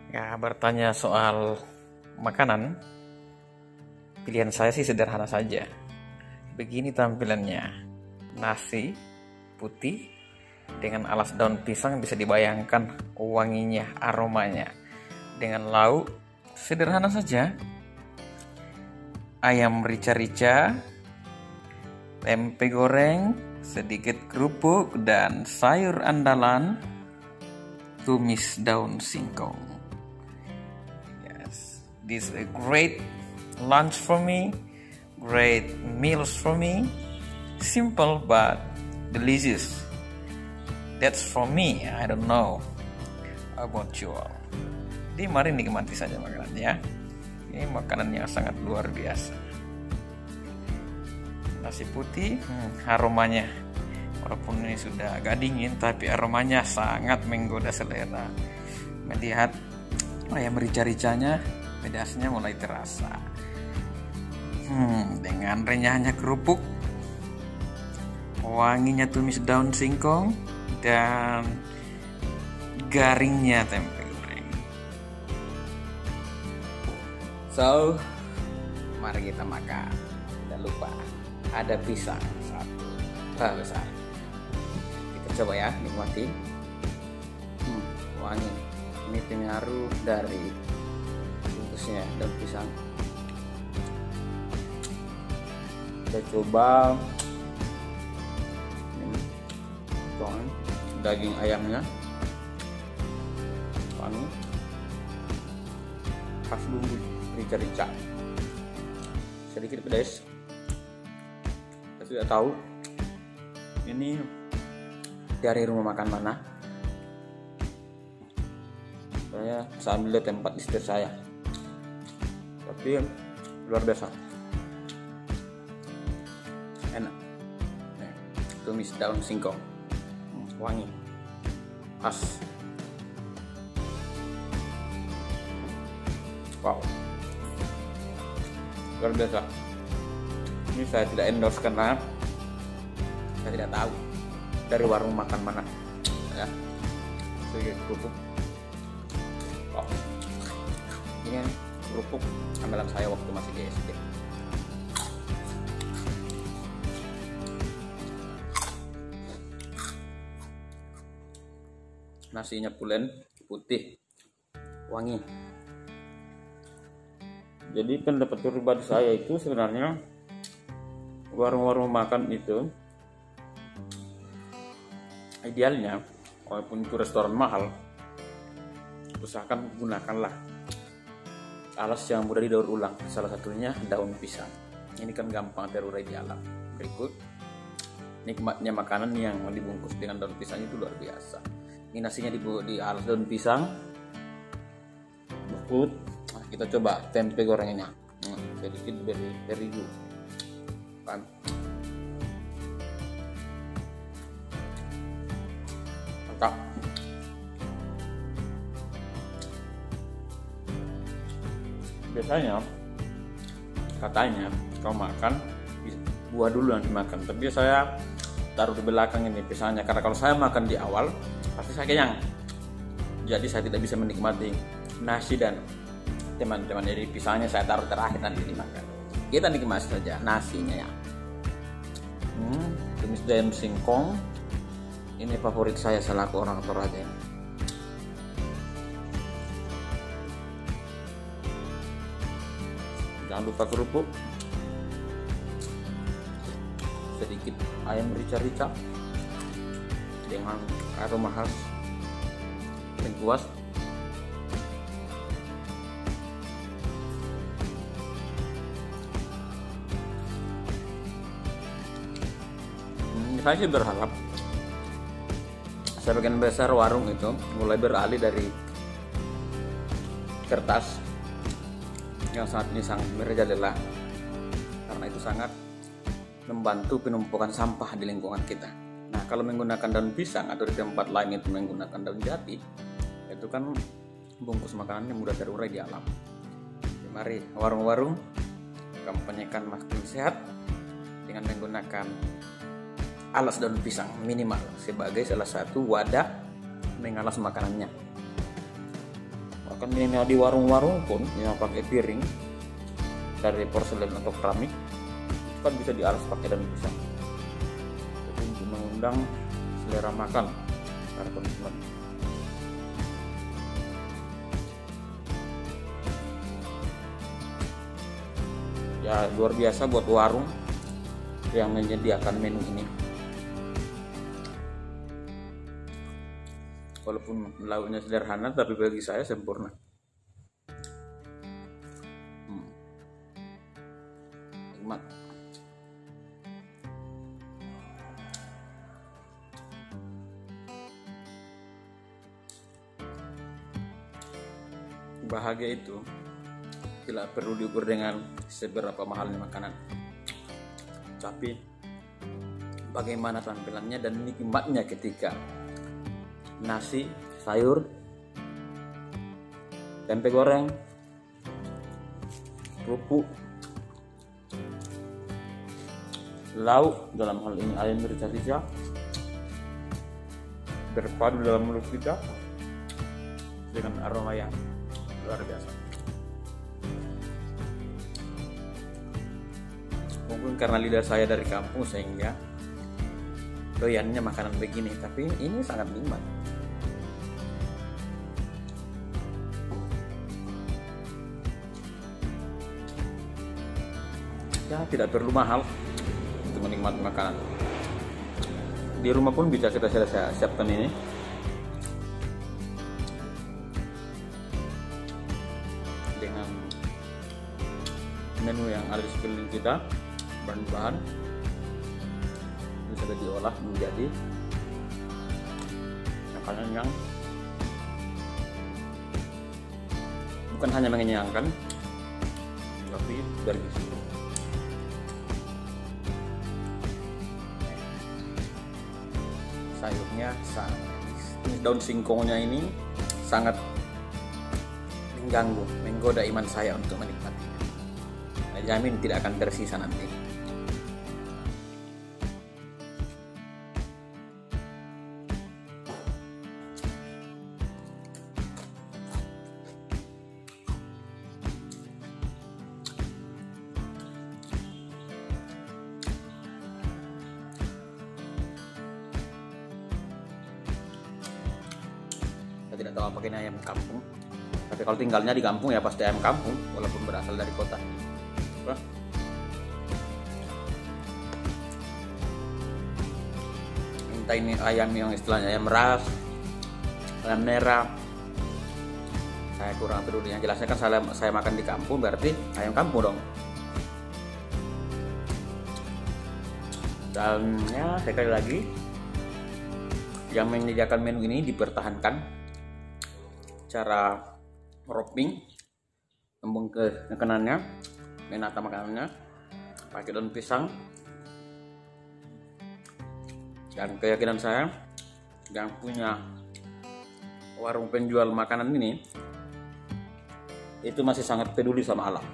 Ya, bertanya soal makanan, pilihan saya sih sederhana saja. Begini tampilannya. Nasi putih dengan alas daun pisang, bisa dibayangkan wanginya, aromanya. Dengan lauk sederhana saja. Ayam rica-rica, tempe goreng, sedikit kerupuk, dan sayur andalan, tumis daun singkong. This is a great lunch for me, great meals for me. Simple but delicious. That's for me. I don't know about you all. Jadi mari nikmati saja makanannya. Ini makanan yang sangat luar biasa. Nasi putih, aromanya walaupun ini sudah agak dingin, tapi aromanya sangat menggoda selera. Melihat ayam rica-ricanya, pedasnya mulai terasa. Dengan renyahnya kerupuk, wanginya tumis daun singkong, dan garingnya tempe goreng. So, mari kita makan. Jangan lupa ada pisang satu besar. Kita coba ya, nikmati. Wangi. Ini pengaruh dari bungkusnya daun pisang. Kita coba daging ayamnya, wangi, khas bumbu rica-rica, sedikit pedas. Saya tidak tahu ini dari rumah makan mana. Saya sambil tempat istirahat saya, tapi luar biasa enak. Tumis daun singkong, wangi, khas. Wow, luar biasa. Ini saya tidak endorse karena saya tidak tahu dari warung makan mana ya. Sedikit kerupuk. Wow, ini kerupuk andalan saya waktu masih di SD. Nasinya pulen, putih, wangi. Jadi pendapat pribadi saya itu sebenarnya warung-warung makan itu idealnya, walaupun itu restoran mahal, usahakan gunakanlah alas yang mudah didaur ulang. Salah satunya daun pisang. Ini kan gampang terurai di alam. Berikut nikmatnya makanan yang dibungkus dengan daun pisang itu luar biasa. Ini nasinya di alas daun pisang, bukut. Nah, kita coba tempe gorengnya, sedikit dari terigu kan. Mantap. Biasanya katanya kalau makan buah dulu nanti makan, tapi saya taruh di belakang ini pisangnya, karena kalau saya makan di awal pasti saya kenyang, jadi saya tidak bisa menikmati nasi dan teman-teman. Jadi pisangnya saya taruh terakhir, nanti dimakan. Kita nikmati saja nasinya ya. Tumis daun singkong, ini favorit saya selaku orang Toraja. Jangan lupa kerupuk, sedikit ayam rica-rica dengan aroma khas lengkuas. Saya sih berharap sebagian besar warung itu mulai beralih dari kertas yang saat ini sangat merajalela, karena itu sangat membantu penumpukan sampah di lingkungan kita. Nah, kalau menggunakan daun pisang atau di tempat lain itu menggunakan daun jati, itu kan bungkus makanannya mudah terurai di alam. Jadi, mari warung-warung kampanyekan makan sehat dengan menggunakan alas daun pisang minimal sebagai salah satu wadah mengalas makanannya. Bahkan ini di warung-warung pun yang pakai piring dari porselen atau keramik itu kan bisa dialas pakai daun pisang. Jadi untuk mengundang selera makan para konsumen. Ya luar biasa buat warung yang menyediakan menu ini. Walaupun lauknya sederhana, tapi bagi saya sempurna. Nikmat. Bahagia itu tidak perlu diukur dengan seberapa mahalnya makanan, tapi bagaimana tampilannya dan nikmatnya ketika nasi, sayur, tempe goreng, kerupuk, lauk dalam hal ini ayam rica-rica berpadu dalam mulut kita dengan aroma yang luar biasa. Mungkin karena lidah saya dari kampung sehingga doyannya makanan begini, tapi ini sangat nikmat. Ya tidak perlu mahal untuk menikmati makanan. Di rumah pun bisa kita siapkan ini. Dengan menu yang ada di sekeliling kita, bahan-bahan bisa diolah menjadi makanan yang bukan hanya mengenyangkan, tapi bergizi. Sayurnya daun singkongnya ini sangat mengganggu, menggoda iman saya untuk menikmatinya. Saya jamin tidak akan tersisa nanti. Tidak tahu apa ini ayam kampung, tapi kalau tinggalnya di kampung ya pasti ayam kampung walaupun berasal dari kota. Entah ini ayam yang istilahnya ayam ras, ayam merah, saya kurang peduli. Yang jelasnya kan saya makan di kampung berarti ayam kampung dong. Dan ya sekali lagi yang menyediakan menu ini dipertahankan cara wrapping, membungkus makanannya, menata makanannya pakai daun pisang. Dan keyakinan saya yang punya warung penjual makanan ini itu masih sangat peduli sama alam,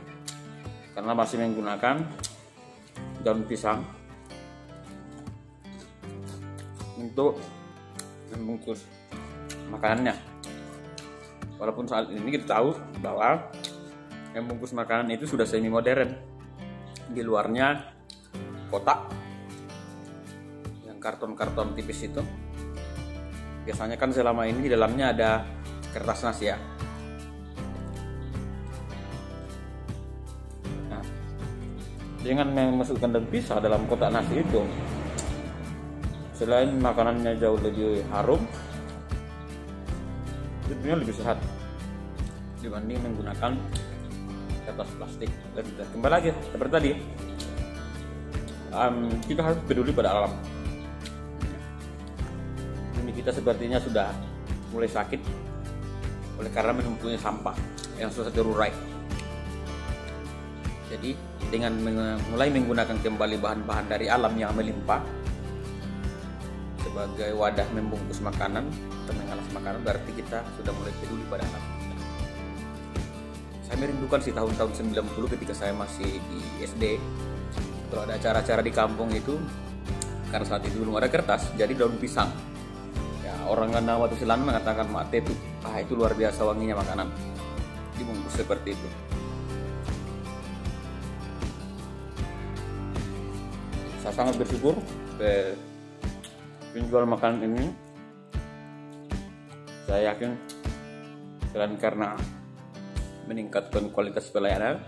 karena masih menggunakan daun pisang untuk membungkus makanannya. Walaupun saat ini kita tahu bahwa membungkus makanan itu sudah semi modern. Di luarnya kotak yang karton-karton tipis itu. Biasanya kan selama ini di dalamnya ada kertas nasi ya. Nah, dengan memasukkan daun pisang dalam kotak nasi itu, selain makanannya jauh lebih harum, tentunya lebih sehat dibanding menggunakan kertas plastik. Dan kembali lagi seperti tadi, kita harus peduli pada alam. Ini kita sepertinya sudah mulai sakit oleh karena menumpunya sampah yang susah terurai. Jadi dengan mulai menggunakan kembali bahan-bahan dari alam yang melimpah sebagai wadah membungkus makanan atau mengalas makanan, berarti kita sudah mulai peduli pada alam. Saya merindukan sih tahun-tahun 90 ketika saya masih di SD. Kalau ada acara-acara di kampung itu, karena saat itu belum ada kertas, jadi daun pisang. Ya, orang Ganda waktu silam mengatakan mate itu Itu luar biasa wanginya makanan dibungkus seperti itu. Saya sangat bersyukur penjual makanan ini. Saya yakin selain karena meningkatkan kualitas pelayanan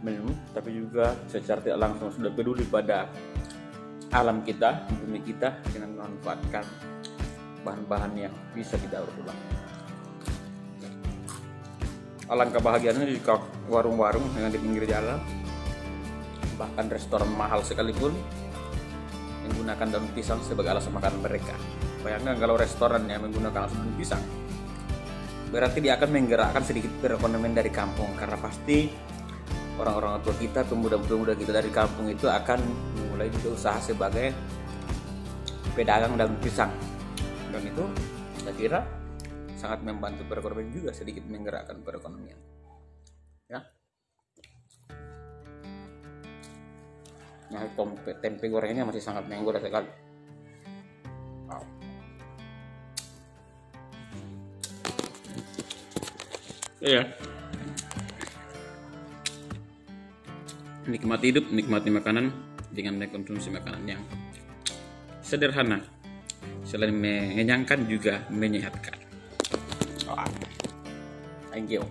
minum, tapi juga secara tidak langsung sudah peduli pada alam kita, bumi kita, dengan memanfaatkan bahan-bahan yang bisa kita daur ulang. Alangkah bahagianya jika warung-warung yang di pinggir jalan, bahkan restoran mahal sekalipun, menggunakan daun pisang sebagai alasan makan mereka. Bayangkan kalau restoran yang menggunakan daun pisang, berarti dia akan menggerakkan sedikit perekonomian dari kampung, karena pasti orang-orang tua kita, pemuda-pemuda kita dari kampung itu akan mulai juga usaha sebagai pedagang daun pisang, dan itu saya kira sangat membantu perekonomian juga, sedikit menggerakkan perekonomian. Ya. Nah, tempe gorengnya masih sangat menggoda sekali. Wow. Iya. Nikmati hidup, nikmati makanan dengan mengkonsumsi makanan yang sederhana, selain mengenyangkan juga menyehatkan. Thank you.